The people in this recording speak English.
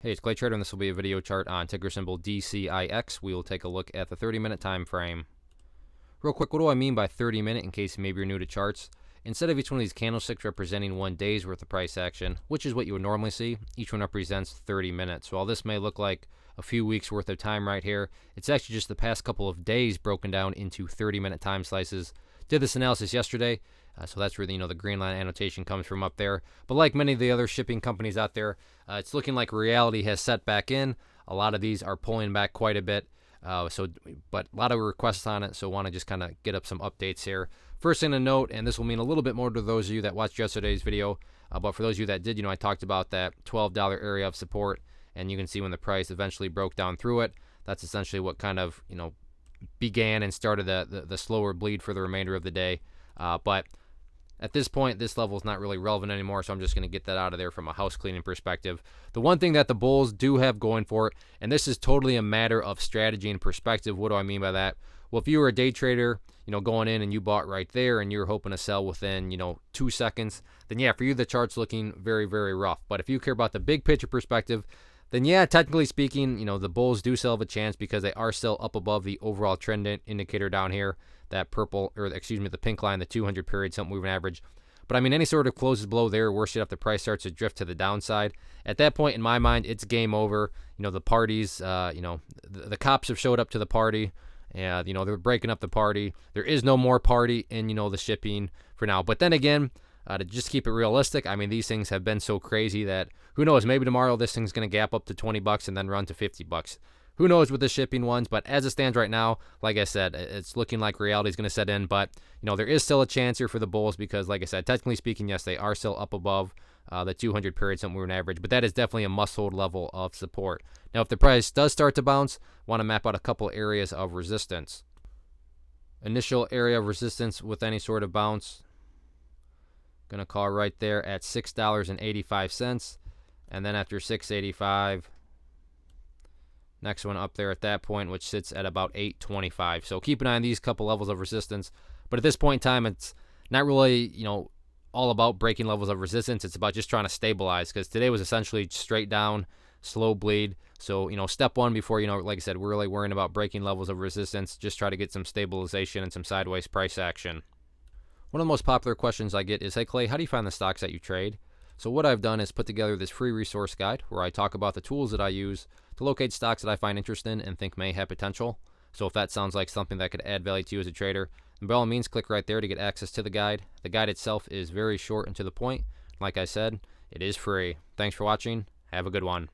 Hey, it's Clay Trader, and this will be a video chart on ticker symbol DCIX. We will take a look at the 30-minute time frame. Real quick, what do I mean by 30-minute in case maybe you're new to charts? Instead of each one of these candlesticks representing 1 day's worth of price action, which is what you would normally see, each one represents 30 minutes. So while this may look like a few weeks worth of time right here, it's actually just the past couple of days broken down into 30-minute time slices. Did this analysis yesterday, so that's where the green line annotation comes from up there. But like many of the other shipping companies out there, it's looking like reality has set back in. A lot of these are pulling back quite a bit. But a lot of requests on it, so want to just kind of get up some updates here. First thing to note, and this will mean a little bit more to those of you that watched yesterday's video, but for those of you that did, I talked about that $12 area of support, and you can see when the price eventually broke down through it. That's essentially what kind of began and started the slower bleed for the remainder of the day. But at this point, this level is not really relevant anymore, so I'm just going to get that out of there from a house cleaning perspective. The one thing that the bulls do have going for it, and this is totally a matter of strategy and perspective. What do I mean by that? Well, if you were a day trader, going in and you bought right there and you're hoping to sell within, 2 seconds, then yeah, for you, the chart's looking very, very rough. But if you care about the big picture perspective, then yeah, technically speaking, the bulls do still have a chance because they are still up above the overall trend indicator down here, that the pink line, the 200 period simple moving average. But I mean, any sort of closes below there, worse yet, if the price starts to drift to the downside, at that point, in my mind, it's game over. The parties, the cops have showed up to the party. Yeah, they're breaking up the party. There is no more party in, the shipping for now. But then again, to just keep it realistic, I mean, these things have been so crazy that who knows, maybe tomorrow this thing's going to gap up to $20 and then run to $50. Who knows with the shipping ones, but as it stands right now, like I said, it's looking like reality is going to set in. But, there is still a chance here for the bulls because, like I said, technically speaking, yes, they are still up above the 200 period simple moving average, but that is definitely a must-hold level of support. Now, if the price does start to bounce, want to map out a couple areas of resistance. Initial area of resistance with any sort of bounce, going to call right there at $6.85, and then after $6.85, next one up there at that point, which sits at about $8.25. So keep an eye on these couple levels of resistance. But at this point in time, it's not really, all about breaking levels of resistance. It's about just trying to stabilize, because today was essentially straight down, slow bleed. So, step one before, like I said, we're really worrying about breaking levels of resistance. Just try to get some stabilization and some sideways price action. One of the most popular questions I get is, hey, Clay, how do you find the stocks that you trade? So what I've done is put together this free resource guide where I talk about the tools that I use to locate stocks that I find interesting and think may have potential. So if that sounds like something that could add value to you as a trader, then by all means, click right there to get access to the guide. The guide itself is very short and to the point. Like I said, it is free. Thanks for watching. Have a good one.